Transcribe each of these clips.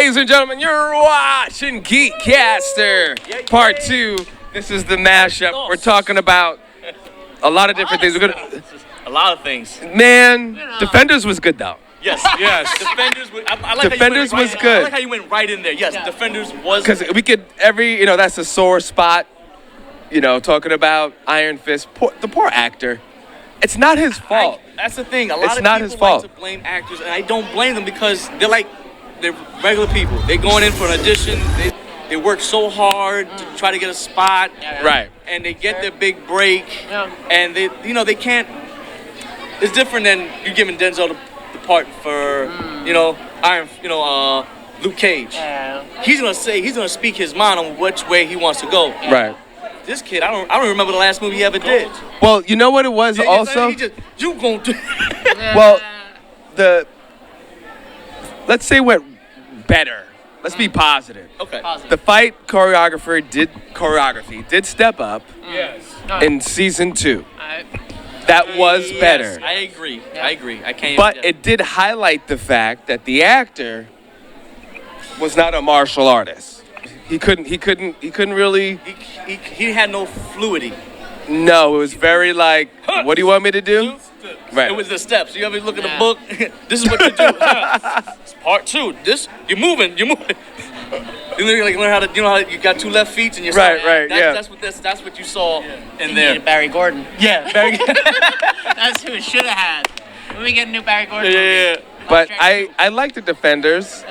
Ladies and gentlemen, you're watching GEEKCASTER Part 2. This is the mashup. We're talking about a lot of different things. A lot of things. Man, Defenders was good though. Yes. Defenders. I like Defenders was good. I like how you went right in there. Yes, Defenders was. Because we could that's a sore spot. Talking about Iron Fist. The poor actor. It's not his fault. That's the thing. A lot it's of not people his fault. like to blame actors, and I don't blame them because they're regular people. They're going in for an audition. They work so hard to try to get a spot. Right. And they get their big break. Yeah. And they can't. It's different than you giving Denzel the part for Luke Cage. Yeah. He's gonna speak his mind on which way he wants to go. Right. This kid, I don't remember the last movie he ever did. Well, you know what it was also. You gonna do. Well, let's say went better. Let's be positive. Okay. The fight choreography did step up. Yes. In season 2. That was better. I agree. I can't. But it did highlight the fact that the actor was not a martial artist. He couldn't really. He had no fluidity. No, it was very like, what do you want me to do? Right. It was the steps. You ever look at the book? This is what you do. It's part 2. You're moving. You learn how to. You know how you got 2 left feet and you're right. That's what you saw in there. Barry Gordon. Yeah, Barry. That's who it should have had. When we get a new Barry Gordon. Yeah. But I like the Defenders.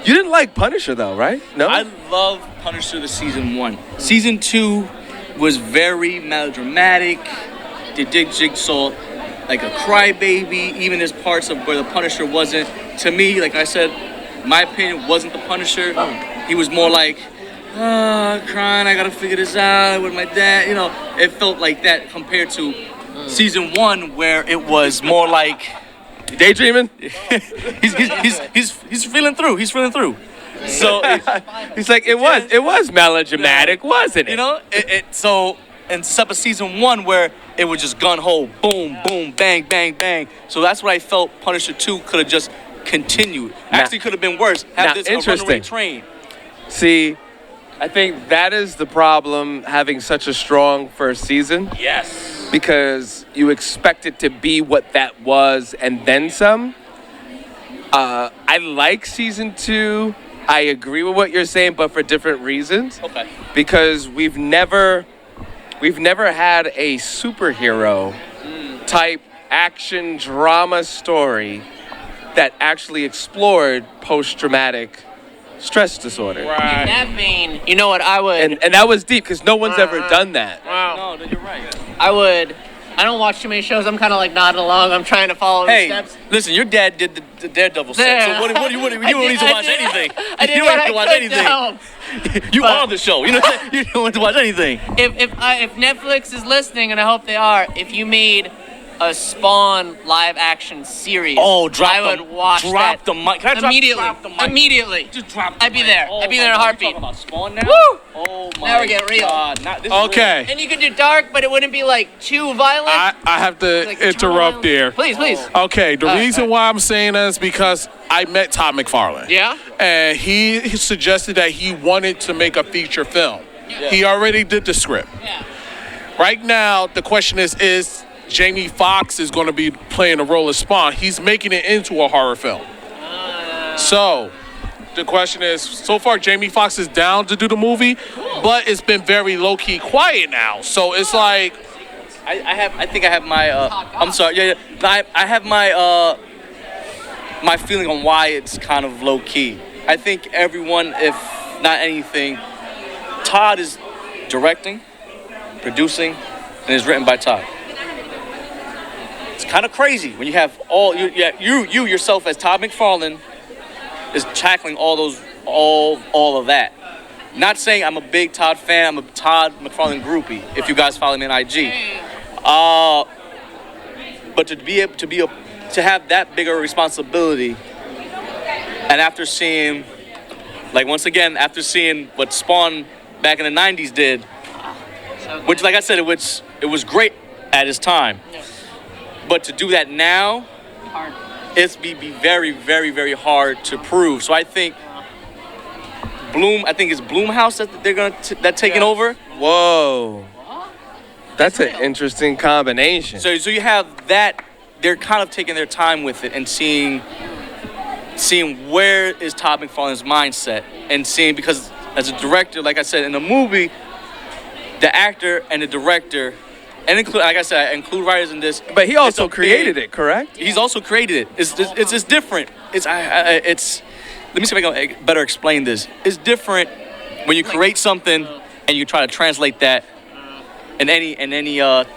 You didn't like Punisher though, right? No. I love Punisher the season 1. Season 2 was very melodramatic. They did Jigsaw like a crybaby. Even there's parts of where the Punisher wasn't. To me, like I said, my opinion wasn't the Punisher. He was more like, crying. I gotta figure this out with my dad. It felt like that compared to season 1, where it was more like. Daydreaming? he's feeling through. He's feeling through. So he's like, it was melodramatic, wasn't it? So except for season 1 where it was just gun ho, boom, boom, bang, bang, bang. So that's what I felt Punisher 2 could have just continued. Actually, could have been worse. Have this a runaway train. See, I think that is the problem having such a strong first season. Yes. Because you expect it to be what that was and then some. I like season 2. I agree with what you're saying, but for different reasons. Okay. Because we've never had a superhero type action drama story that actually explored post-traumatic stress disorder. Right. In that vein, you know what I would... And that was deep, because no one's ever done that. Wow. No, you're right. I don't watch too many shows. I'm kind of like nodding along. I'm trying to follow the steps. Listen, your dad did the Daredevil set, so what you don't need to watch anything. I didn't you don't need to watch anything. You are the show. You don't need to watch anything. If Netflix is listening, and I hope they are, if you made a Spawn live action series, I would watch that. Drop the mic. Can I immediately. Drop the mic? Immediately. Just drop the I'd be mic. there. I'd be there in a heartbeat. Talking about Spawn now? Woo! Oh my Now we're getting real. God. Okay. And you could do dark, but it wouldn't be like too violent. I have to Like interrupt there. Please. Okay, the reason why I'm saying that is because I met Todd McFarlane. Yeah? And he suggested that he wanted to make a feature film. Yeah. He already did the script. Yeah. Right now, the question is Jamie Foxx is going to be playing the role of Spawn. He's making it into a horror film. So, the question is, so far Jamie Foxx is down to do the movie, but it's been very low-key quiet now. So it's like... I think I have my... I'm sorry. Yeah. I have my... my feeling on why it's kind of low-key. I think everyone, if not anything, Todd is directing, producing, and is written by Todd. It's kind of crazy when you have you yourself as Todd McFarlane is tackling all of that. Not saying I'm a big Todd fan. I'm a Todd McFarlane groupie. If you guys follow me on IG, but to have that bigger responsibility, and after seeing, once again, after seeing what Spawn back in the '90s did, which, like I said, it was great at its time. But to do that now, it's be very, very, very hard to prove. So I think it's Bloomhouse that they're gonna taking over. Whoa. That's an interesting combination. So you have that. They're kind of taking their time with it and seeing where is Todd McFarlane's mindset and seeing, because as a director, like I said, in the movie, the actor and the director, and include, like I said, I include writers in this. But he also created it, correct? He's also created it. It's different. It's let me see if I can better explain this. It's different when you create something and you try to translate that in any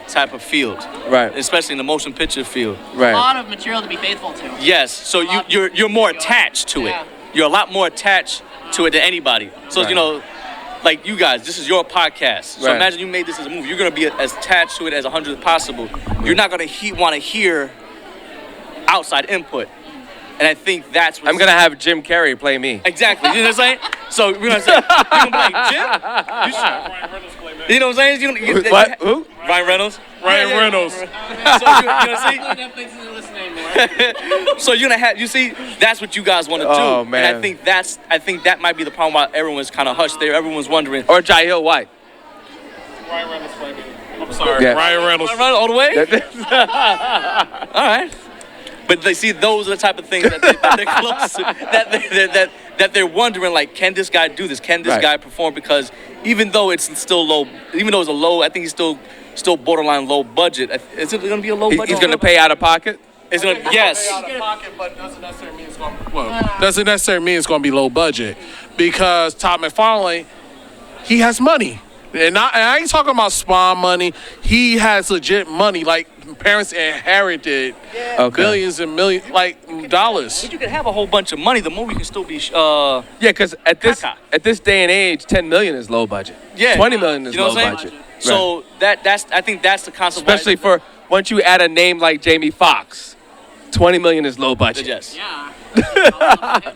type of field, Right. Especially in the motion picture field. A Right. lot of material to be faithful to. Yes, so you're more attached to it. Yeah. You're a lot more attached to it than anybody. So Right. like you guys, this is your podcast. So Right. imagine you made this as a movie. You're gonna be as attached to it as 100 as possible. You're not gonna want to hear outside input, and I think that's what I'm gonna have Jim Carrey play me. exactly. You know what I'm saying? So we're gonna say, you're gonna be like, Jim, you know what I'm saying? What? Who? Ryan Reynolds. Ryan Reynolds. So you see? Netflix isn't listening anymore. So you're gonna have, you see, that's what you guys want to do. Oh, man. And I think that might be the problem why everyone's kind of hushed there. Everyone's wondering. Or Jahiel White. Ryan Reynolds. I'm sorry. Yeah. Ryan Reynolds. Run all the way? All right. But they see those are the type of things that they're close to, that they're wondering, like, can this guy do this? Can this Right. guy perform? Because even though it's still low, even though it's a low, I think he's still borderline low budget. Is it going to be a low budget? He's gonna pay out of pocket. It's gonna, yes. Out of pocket, but doesn't necessarily mean it's going to be low budget, because Todd McFarlane, he has money. And I ain't talking about Spawn money. He has legit money. Like, parents inherited billions and millions, like, dollars. But you can have a whole bunch of money. The movie can still be. Yeah, because at this day and age, 10 million is low budget. Yeah. 20 million is You know low what I'm budget. saying? So I think that's the concept. Especially for once you add a name like Jamie Foxx, 20 million is low budget. Yes. Yeah.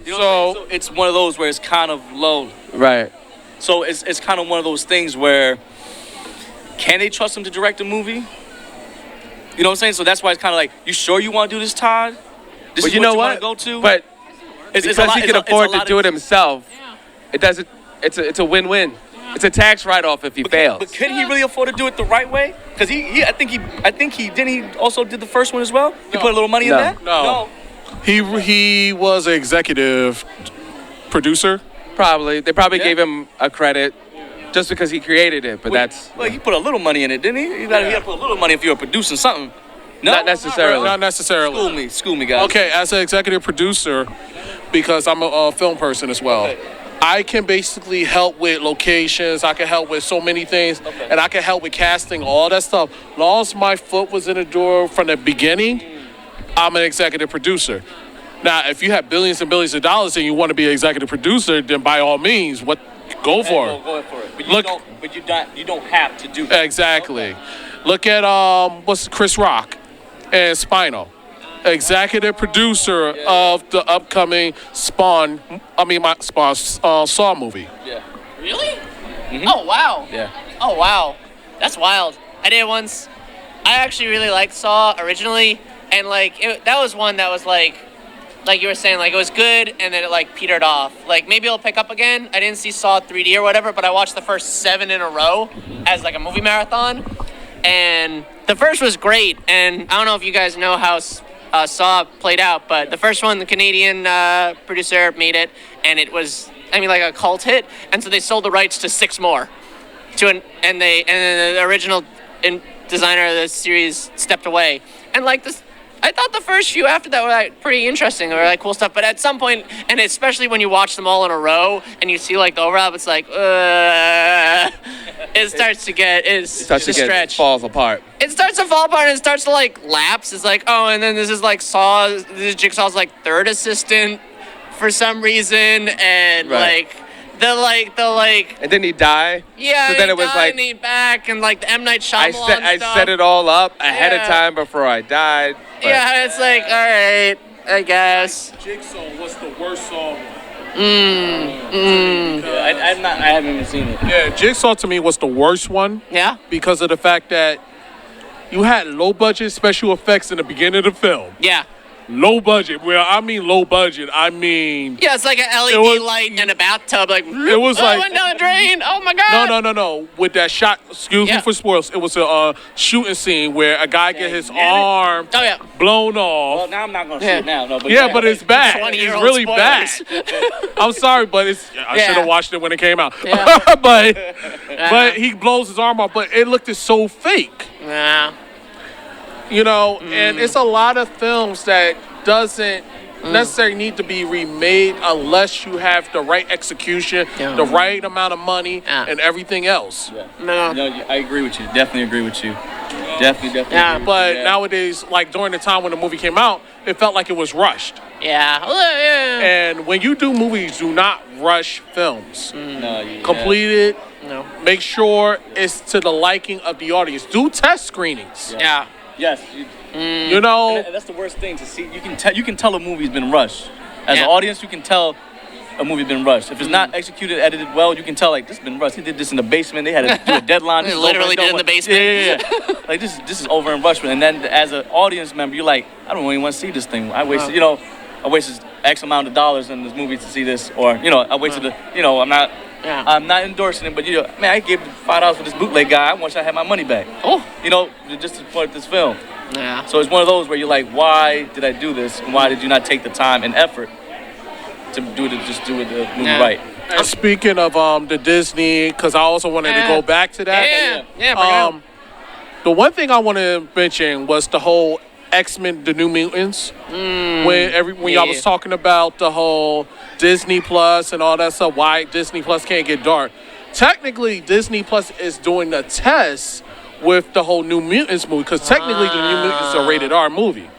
So it's one of those where it's kind of low. Right. So it's kind of one of those things where, can they trust him to direct a movie? You know what I'm saying? So that's why it's kind of like, you sure you want to do this, Todd? This But is you what know you what? want to go to? But It's because a lot- he it's can a- it's a afford to lot do of- it himself, it doesn't. It's a win-win. It's a tax write-off if he fails. But could he really afford to do it the right way? Because I think he didn't he also did the first one as well? He put a little money in No. that? No. He was an executive producer. Probably. They probably Yeah. gave him a credit just because he created it, but that's Well, he put a little money in it, didn't he? You gotta put a little money if you're producing something. No, not necessarily. Not necessarily. School me, guys. Okay, as an executive producer, because I'm a film person as well, Okay. I can basically help with locations. I can help with so many things, and I can help with casting, all that stuff. As long as my foot was in the door from the beginning, I'm an executive producer. Now, if you have billions and billions of dollars and you want to be an executive producer, then by all means, go for it. Go for it. But Look- you don't have to do that. Exactly. Look at what's Chris Rock and Spinal, executive producer of the upcoming Saw movie. Yeah. Really? Oh wow. Yeah. Oh wow. That's wild. I did it once. I actually really liked Saw originally, and that was one that was like you were saying, like it was good, and then it like petered off. Like maybe it'll pick up again. I didn't see Saw 3D or whatever, but I watched the first 7 in a row as like a movie marathon, and the first was great. And I don't know if you guys know how Saw played out, but the first one, the Canadian producer made it, and it was, like a cult hit, and so they sold the rights to 6 more, and then the original designer of the series stepped away, and like this. I thought the first few after that were like pretty interesting. They were like cool stuff, but at some point, and especially when you watch them all in a row and you see like the overlap, it's like it starts to get stretch. falls apart. It starts to fall apart and it starts to like lapse. It's like, oh, and then this is like Jigsaw's like third assistant for some reason, and Right. the And then he died. yeah, So then he it was died like and he back and like the M Night Shyamalan I stuff. set it all up ahead of Yeah. time before I died. but- Yeah, it's like, all right, I guess. Jigsaw was the worst song. I haven't even seen it. Yeah, Jigsaw to me was the worst one Yeah, because of the fact that you had low budget special effects in the beginning of the film. yeah. low budget. Well, I mean low budget. I mean Yeah, it's like an LED was- light in a bathtub. Like it was like went down the drain. Oh my god. no. With that shot, excuse Yeah. me for spoils. It was a shooting scene where a guy get his get it? arm Oh yeah. blown off. Well, now I'm not gonna Yeah. see it now. No, but Yeah, but it's bad. 20-year-old It's really bad. spoilers. I'm sorry, but I Yeah. should have watched it when it came out. Yeah. but he blows his arm off, but it looked so fake. Nah. You know, and it's a lot of films that doesn't necessarily need to be remade unless you have the right execution, Yeah. the right amount of money, Yeah. and everything else. No. No, I agree with you. Definitely agree with you. Definitely. Yeah, agree with But you. nowadays, like during the time when the movie came out, it felt like it was rushed. Yeah. Yeah. And when you do movies, do not rush films. No, yeah. Complete it. No. Make sure it's to the liking of the audience. Do test screenings. Yeah. Yes. You know, And that's the worst thing to see. You can tell a movie's been rushed. As Yeah. an audience, you can tell a movie's been rushed. If it's not executed, edited well, you can tell like this has been rushed. He did this in the basement. They had to do a deadline. They This is literally over and did in the done with. basement. Yeah. Like this is over and rushed. And then as an audience member, you're like, I don't really want to see this thing. I wasted, I wasted X amount of dollars in this movie to see this, or I wasted I'm not endorsing it, but man, I gave $5 for this bootleg guy. I wish I had my money back. Oh. Just to support this film. Yeah. So it's one of those where you're like, why did I do this? And why did you not take the time and effort to do the movie Yeah. right? and speaking of the Disney, because I also wanted to go back to that. Yeah. Bring it up. The one thing I want to mention was the whole X-Men: The New Mutants. When y'all was talking about the whole Disney Plus and all that stuff, why Disney Plus can't get dark. Technically, Disney Plus is doing a test with the whole New Mutants movie, because technically the New Mutants is a rated R movie.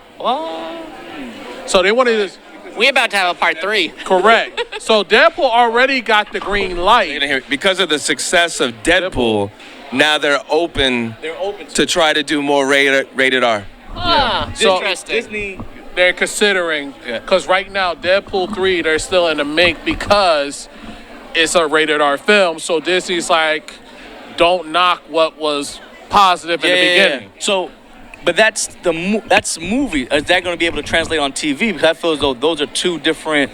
So they wanted to. We about to have a part 3. Correct. So Deadpool already got the green You're light. gonna hear, because of the success of Deadpool, now they're open to try to do more rated R. So Interesting. Disney. they're considering, because right now Deadpool 3 they're still in the make because it's a rated R film. So Disney's like, don't knock what was positive in the beginning. So, but that's movie. Is that going to be able to translate on TV? Because I feel as though those are two different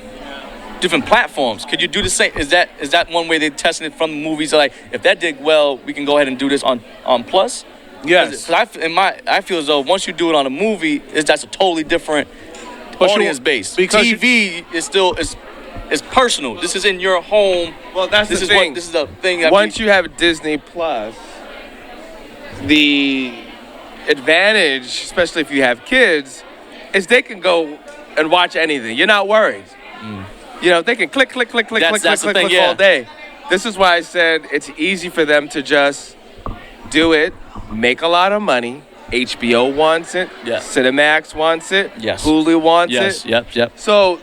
platforms. Could you do the same? Is that one way they're testing it from the movies? So like, if that did well, we can go ahead and do this on Plus. Yes. Because I feel as though once you do it on a movie, that's a totally different audience base. because TV is still is personal. This is in your home. Well, that's This the is thing. this is the thing. That Once you have Disney Plus, the advantage, especially if you have kids, is they can go and watch anything. You're not worried. They can click That's the thing, yeah. all day. This is why I said it's easy for them to just do it, make a lot of money. HBO wants it. Yes. Cinemax wants it. Yes. Hulu wants yes. it. Yep. So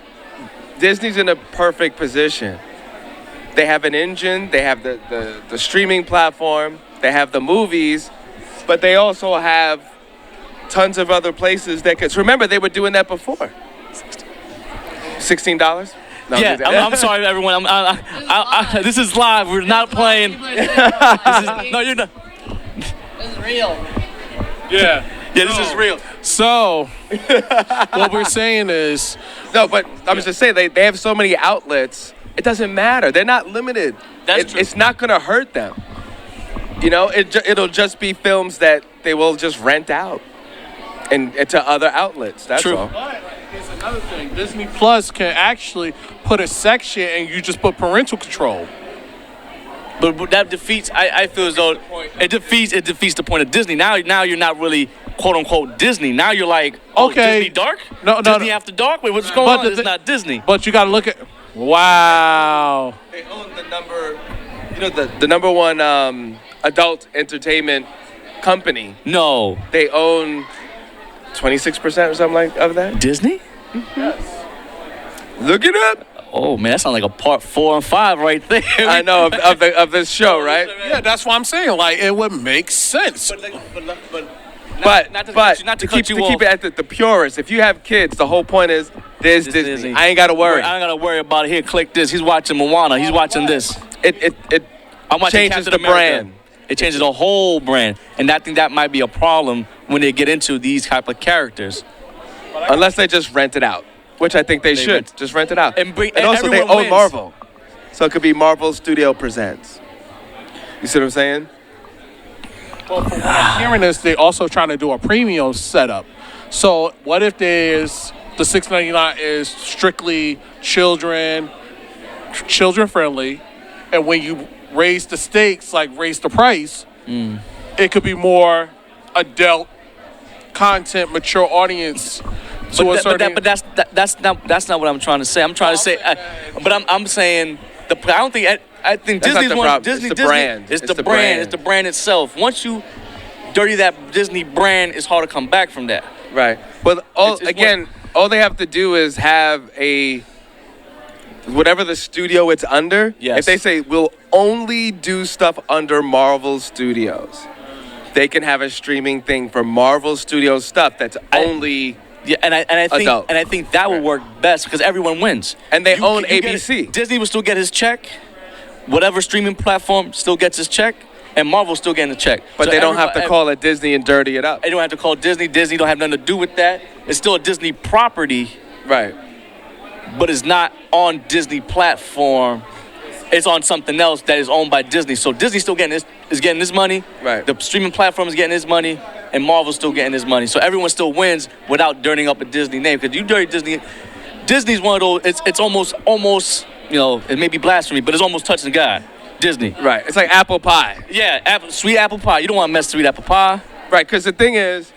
Disney's in a perfect position. They have an engine, they have the streaming platform, they have the movies, but they also have tons of other places that could. Remember, they were doing that before. $16? No, Yeah, I'm sorry, everyone. This is live. We're not playing. No, you're not. This is real. Yeah. Yeah, this is real. So what we're saying is, No, but I'm just saying, they have so many outlets, it doesn't matter. They're not limited. That's true. It's not going to hurt them. It'll just be films that they will just rent out and to other outlets. That's True. all. but here's another thing. Disney Plus can actually put a section and you just put parental control. But that defeats. I feel as though it defeats the point of Disney. Now you're not really quote unquote Disney. Now you're like, Okay. Disney dark. No, Disney no. after dark. Wait, what's going But on? the It's thi- not Disney. But you got to look at. Wow. They own the the number one adult entertainment company. No, They own 26% or something like of that. Disney. Look it up. Oh man, that sounds like a part 4 and 5 right there. I know of this show, right? Yeah, that's what I'm saying. Like, it would make sense. But not to to cut keep you off. it at the purest, if you have kids, the whole point is there's It's Disney. Disney. I ain't got to worry. I ain't gotta worry about it. Here, click this. He's watching Moana. He's watching this. It I'm watching changes Captain the America. brand. It changes the whole brand, and I think that might be a problem when they get into these type of characters. unless they just rent it out, which I think they should rent- just rent it out. And bring- and also they everyone own wins. Marvel, so it could be Marvel Studio Presents. You see what I'm saying? Well, from what I'm hearing is they also trying to do a premium setup. So what if there's the $6.99 is strictly children friendly, and when you raise the stakes, like raise the price, it could be more adult content, mature audience. To a certain. But that's not what I'm trying to say. I'm trying to say, I'm saying I don't think I think That's not Disney's the one. problem. Disney, It's the Disney, brand. It's It's the the brand. brand. It's the brand itself. Once you dirty that Disney brand, it's hard to come back from that. Right. But It's all they have to do is have whatever the studio it's under. Yes. If they say we'll only do stuff under Marvel Studios, they can have a streaming thing for Marvel Studios stuff that's only. Yeah, and Adult. I think that would work best because everyone wins. And they own get ABC. it. Disney will still get his check. Whatever streaming platform still gets his check, and Marvel's still getting a check. But So they don't have to everybody- call it Disney and dirty it up. They don't have to call Disney. Disney don't have nothing to do with that. It's still a Disney property, Right. but it's not on Disney platform. It's on something else that is owned by Disney. So Disney's still getting this money. Right. The streaming platform is getting his money, and Marvel's still getting his money. So everyone still wins without dirtying up a Disney name. Because you dirty Disney, Disney's one of those. It's almost it may be blasphemy, but it's almost touching God. Disney. Right. It's like apple pie. Yeah, sweet apple pie. You don't want to mess with sweet apple pie. Right. Because the thing is,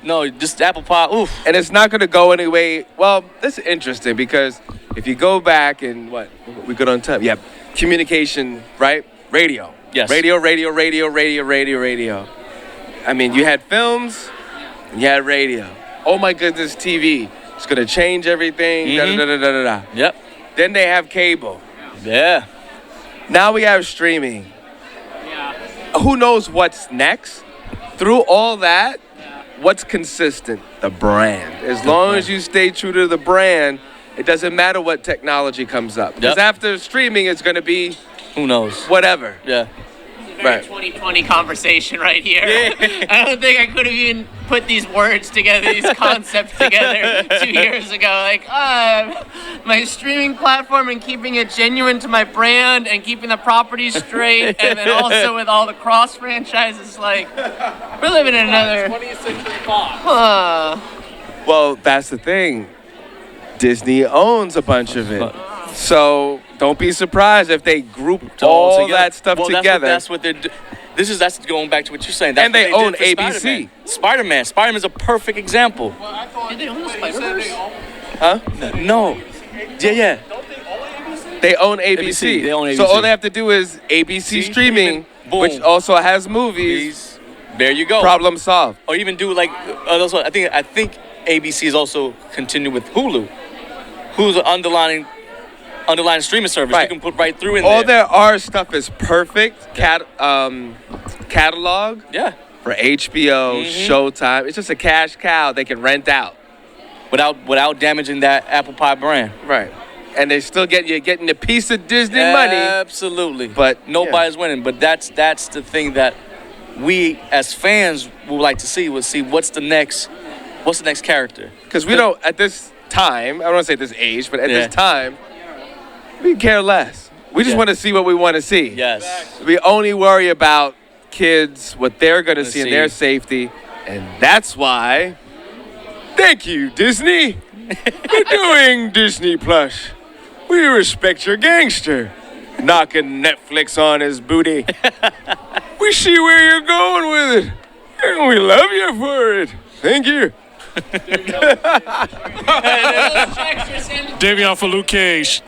No, just apple pie. Oof. and it's not going to go anyway. Well, this is interesting because if you go back and we good on time. Yeah, communication, right? Radio. Yes. Radio. I mean, you had films, and you had radio. Oh my goodness, TV. It's going to change everything. Da, da, da, da, da, da. Yep. Then they have cable. Yeah. Now we have streaming. Yeah. Who knows what's next? Through all that, what's consistent? The brand. As long as you stay true to the brand, it doesn't matter what technology comes up. Because Yep. after streaming, it's going to be Who knows? whatever. Yeah. Very Right. 2020 conversation right here. Yeah. I don't think I could have even put these words together, these concepts together 2 years ago. Like, my streaming platform and keeping it genuine to my brand and keeping the properties straight, and then also with all the cross franchises. Like, we're living in another. 26.5. Well, that's the thing. Disney owns a bunch of it. So don't be surprised if they group all together. that stuff Well, together. That's what they're doing. That's going back to what you're saying. And they what own did for ABC. Spider-Man. Spider-Man's a perfect example. Did they own the Spider-Verse? Huh? No. Yeah. They own ABC. They own So ABC. all they have to do is ABC streaming, Boom. which also has movies. There you go. Problem solved. Or even do like also, I think ABC is also continue with Hulu. Hulu's an underlying streaming service. Right. You can put right through in All there. their R stuff is perfect. Catalog Yeah. for HBO, Mm-hmm. Showtime. It's just a cash cow they can rent out. Without damaging that apple pie brand. Right. And they still you're getting a piece of Disney money. Absolutely. But, nobody's winning. But that's the thing that we as fans would like to see. What's the next character? Because we don't, at this time, I don't want to say this age, but at Yeah. this time, we care less. We just Yeah. want to see what we want to see. Yes. We only worry about kids, what they're going to see, and see. their safety. And that's why, thank you, Disney. We're doing Disney Plus. We respect your gangster. Knocking Netflix on his booty. We see where you're going with it. And we love you for it. Thank you. Davion for Luke Cage.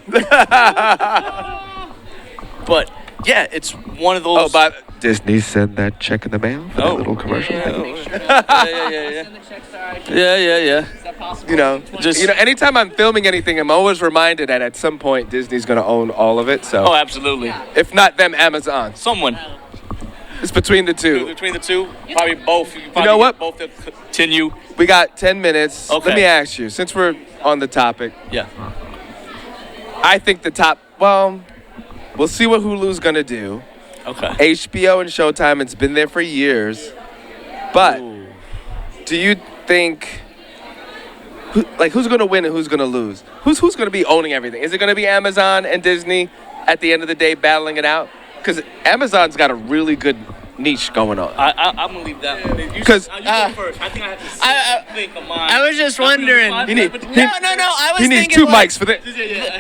But yeah, it's one of those. Oh, but Disney send that check in the mail for that little commercial thing. Yeah. Is that possible? You know, anytime I'm filming anything, I'm always reminded that at some point Disney's gonna own all of it. So, Oh, absolutely. if not them, Amazon. Someone It's between the two. between the two, probably both. You know what? Both to continue. We got 10 minutes. Okay. Let me ask you, since we're on the topic, Yeah. I think we'll see what Hulu's gonna do. Okay. HBO and Showtime, it's been there for years. But Ooh. do you think who's gonna win and who's gonna lose? Who's gonna be owning everything? Is it gonna be Amazon and Disney at the end of the day battling it out? Because Amazon's got a really good niche going on. I'm gonna leave that one. Because You go first. I think I have to think of mine. I was just wondering. he need, No. I was he needs thinking two like, mics for this.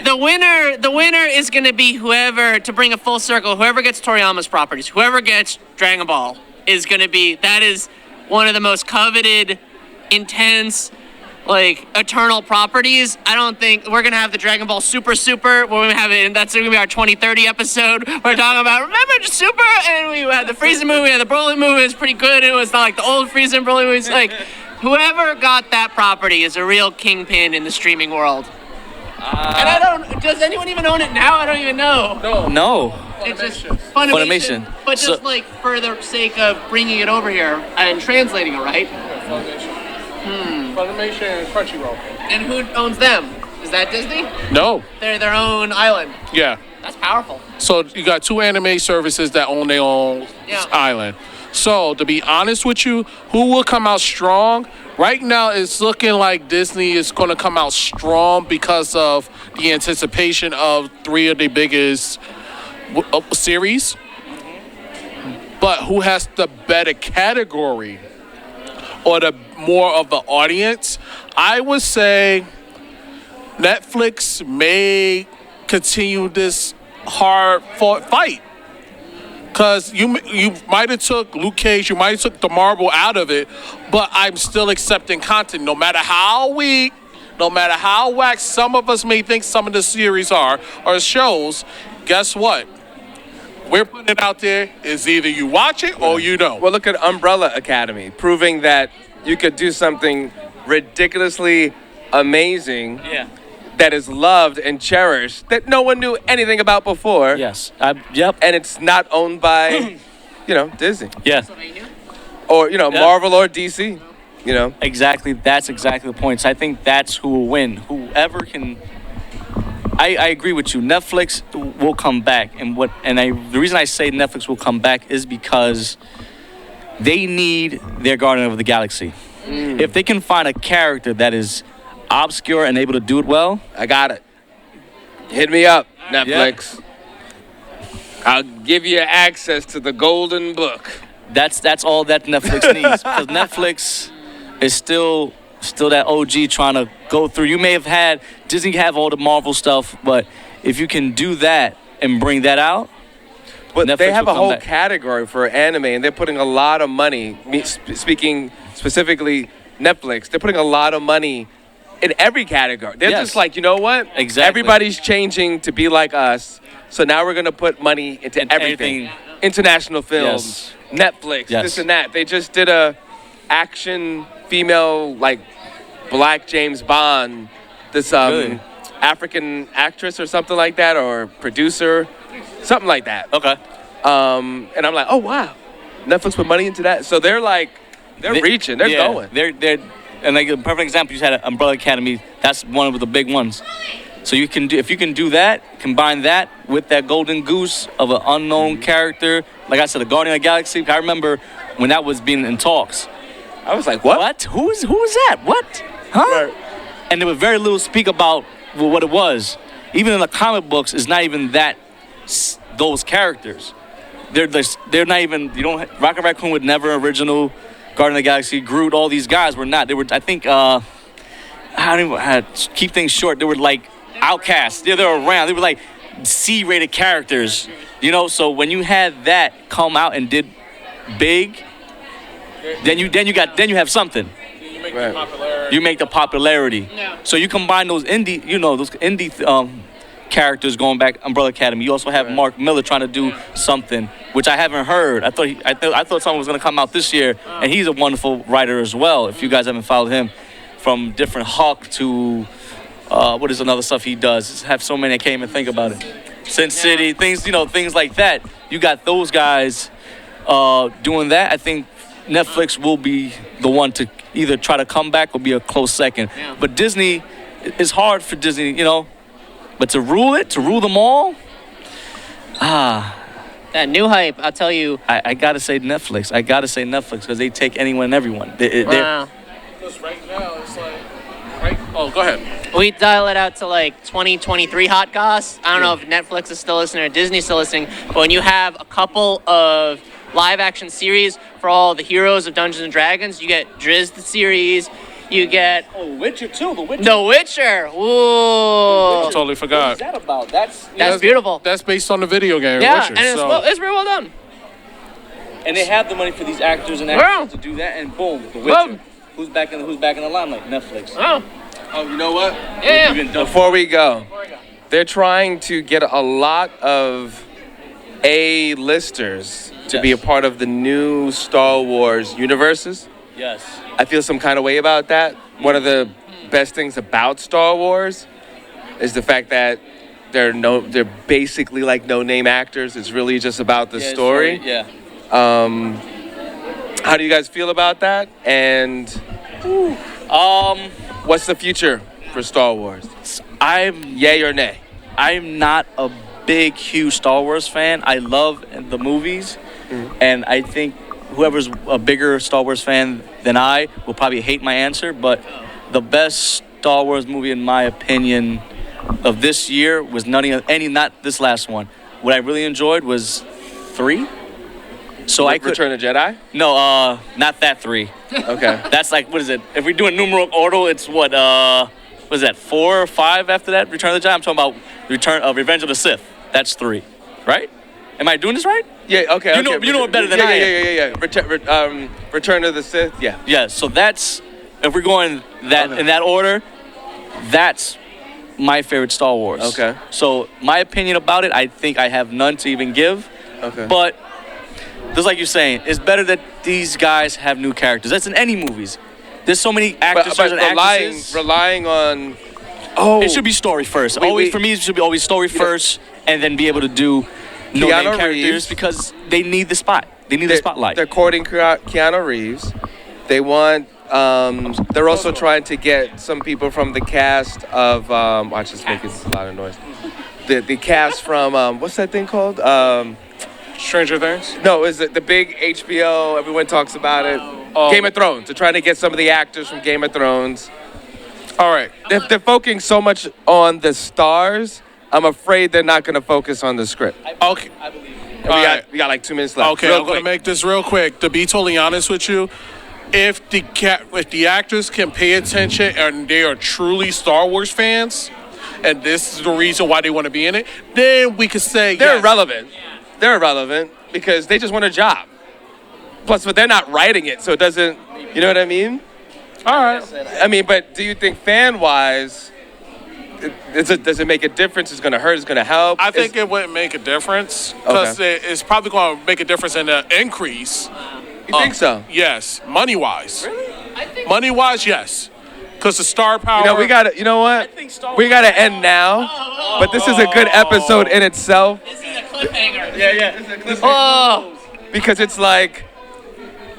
the winner is going to be whoever, to bring a full circle, whoever gets Toriyama's properties, whoever gets Dragon Ball is going to be, that is one of the most coveted, intense, like eternal properties. I don't think we're going to have the Dragon Ball Super. We're going to have it, and that's going to be our 2030 episode. We're talking about, remember the Super? And we had the Frieza movie, we had the Broly movie, it was pretty good. It was not like the old Frieza and Broly movies. Like, whoever got that property is a real kingpin in the streaming world. And does anyone even own it now? I don't even know. No. It's just Funimation. But just like for the sake of bringing it over here and translating it, right? Funimation and Crunchyroll. And who owns them? Is that Disney? No. They're their own island. Yeah. That's powerful. So you got two anime services that own their own Yeah. island. So to be honest with you, who will come out strong? Right now, it's looking like Disney is going to come out strong because of the anticipation of three of the biggest series. But who has the better category or the more of the audience? I would say Netflix may continue this hard-fought fight. Because you might have took Luke Cage, you might have took the Marvel out of it, but I'm still accepting content. No matter how weak, no matter how whack some of us may think some of the series are or shows, guess what? We're putting it out there. It's either you watch it or you don't. Well, look at Umbrella Academy, proving that you could do something ridiculously amazing that is loved and cherished that no one knew anything about before. Yes. Yep. And it's not owned by, Disney. Yeah. Or, Marvel or DC, Exactly. That's exactly the point. So I think that's who will win. Whoever can. I agree with you. Netflix will come back, the reason I say Netflix will come back is because they need their Guardian of the Galaxy. If they can find a character that is obscure and able to do it well, I got it. Hit me up, Netflix. I'll give you access to the golden book. That's all that Netflix needs. Because Netflix is still that OG trying to go through. You may have had Disney have all the Marvel stuff, but if you can do that and bring that out, but Netflix they have will a come whole back. category for anime, and they're putting a lot of money. Speaking specifically Netflix, they're putting a lot of money in every category. They're just like, you know what? Exactly. Everybody's changing to be like us, so now we're gonna put money into everything. International films, Netflix, this and that. They just did a action female black James Bond, this Really? African actress or something like that, or producer, something like that. Okay. And I'm like, oh wow, Netflix put money into that. So they're reaching, they're going. They're and like a perfect example, you had Umbrella Academy. That's one of the big ones. So if you can do that, combine that with that golden goose of an unknown character, like I said, the Guardian of the Galaxy. I remember when that was being in talks. I was like, what? What? Who is that? What? Huh? Right. And there was very little speak about what it was. Even in the comic books, it's not even those characters. They're not even. Rocket Raccoon was never original. Guardian of the Galaxy, Groot, all these guys were not. They were. I think. I don't even keep things short. They were like outcasts. Yeah, they were around. They were like C-rated characters. So when you had that come out and did big, then you have something. You make the popularity. Yeah. So you combine those indie characters going back, Umbrella Academy. You also have Mark Miller trying to do something, which I haven't heard. I thought something was going to come out this year, and he's a wonderful writer as well. If you guys haven't followed him, from different Hawk to what is another stuff he does? Just have so many I can't even think about it. Sin City, things like that. You got those guys doing that. I think Netflix will be the one to either try to come back or be a close second. Yeah. But Disney, it's hard for Disney, but to rule them all, That new hype, I'll tell you. I gotta say Netflix. Because they take anyone and everyone. Wow. Because right now, it's like, right Oh, go ahead. We dial it out to like 2023 hot goss. I don't know if Netflix is still listening or Disney's still listening, but when you have a couple of live action series for all the heroes of Dungeons and Dragons, you get Drizzt the series, you get Witcher too. The Witcher. The Witcher. Ooh, Totally forgot. What's that about? That's beautiful. That's based on the video game Yeah, Witcher. and it's very well done. and they have the money for these actors and Yeah. actresses to do that, and boom, The Witcher. Who's back in the limelight? Netflix. Oh, Oh, you know what? yeah. Even done. Before we go, they're trying to get a lot of A-listers to be a Yes. part of the new Star Wars universes. Yes. I feel some kind of way about that. One of the best things about Star Wars is the fact that they're basically like no-name actors. It's really just about the story. Yeah. How do you guys feel about that? And what's the future for Star Wars? Yay or nay? I'm not a big, huge Star Wars fan. I love the movies, and I think whoever's a bigger Star Wars fan than I will probably hate my answer, but the best Star Wars movie, in my opinion, of this year was not this last one. What I really enjoyed was 3. So I could Return of the Jedi? no, not that 3. Okay. That's like, what is it? If we do a numeral order, it's what is that, 4 or 5 after that? Return of the Jedi. I'm talking about Revenge of the Sith. That's 3, right? Am I doing this right? Yeah, okay. You know it better than I am. Yeah. Return of the Sith, yeah. Yeah. So that's, if we're going that in that order, that's my favorite Star Wars. Okay. So my opinion about it, I think I have none to even give. Okay. But just like you're saying, it's better that these guys have new characters. That's in any movies. There's so many actors but and actresses. relying on... It should be story first. For me, it should be always story first, and then be able to do no Keanu name characters Reeves. because they need the spot. They need the spotlight. They're courting Keanu Reeves. They want... they're also trying to get some people from the cast of... watch this making a lot of noise. The cast from... what's that thing called? Stranger Things? No, is it the big HBO? Everyone talks about it. Game of Thrones. They're trying to get some of the actors from Game of Thrones. All right. They're focusing so much on the stars. I'm afraid they're not going to focus on the script. Okay. And we got like 2 minutes left. Okay, Real I'm going to quick. make this real quick. To be totally honest with you, if the actors can pay attention and they are truly Star Wars fans, and this is the reason why they want to be in it, then we could say They're yes. irrelevant. They're irrelevant because they just want a job. Plus, but they're not writing it, so it doesn't. You know what I mean? All right. I mean, but do you think fan-wise, does it make a difference? It's going to hurt? It's going to help? I think it wouldn't make a difference because it's probably going to make a difference in the increase. You think so? Yes, money-wise. Really? Money-wise, yes. Because the star power. You know, we got to. You know what? We got to end now. But this is a good episode in itself. This is a cliffhanger. Yeah. This is a cliffhanger. Oh, Because it's like,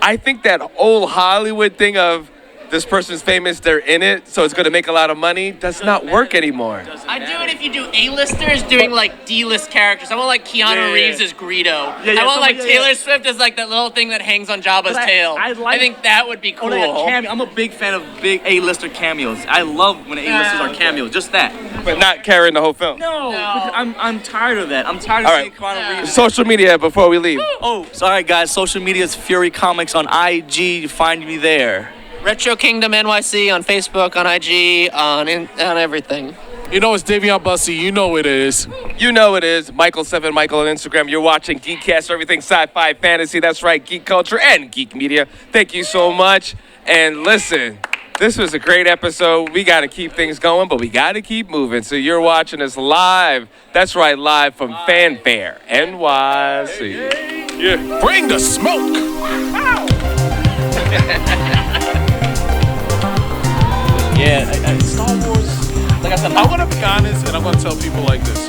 I think that old Hollywood thing of this person's famous, they're in it, so it's going to make a lot of money, does not work anymore. I do it if you do A-listers doing like D-list characters. I want like Keanu Reeves as Greedo. I want like Taylor Swift as like that little thing that hangs on Jabba's tail. I think that would be cool. I'm a big fan of big A-lister cameos. I love when A-listers are cameos. Just that. But not carrying the whole film. No. I'm tired of that. I'm tired of All seeing Keanu Reeves. Social media before we leave. Oh, sorry guys. Social media is Fury Comics on IG. You find me there. Retro Kingdom NYC on Facebook, on IG, on everything. You know it's Davion Bussy. You know it is. You know it is. Michael7 Michael on Instagram. You're watching GeekCaster, everything sci-fi, fantasy. That's right, geek culture and geek media. Thank you so much. And listen, this was a great episode. We got to keep things going, but we got to keep moving. So you're watching us live. That's right, live from Fanfare, NYC. Yeah. Bring the smoke. Yeah, Star Wars. Like I said, I'm going to be honest, and I'm going to tell people like this.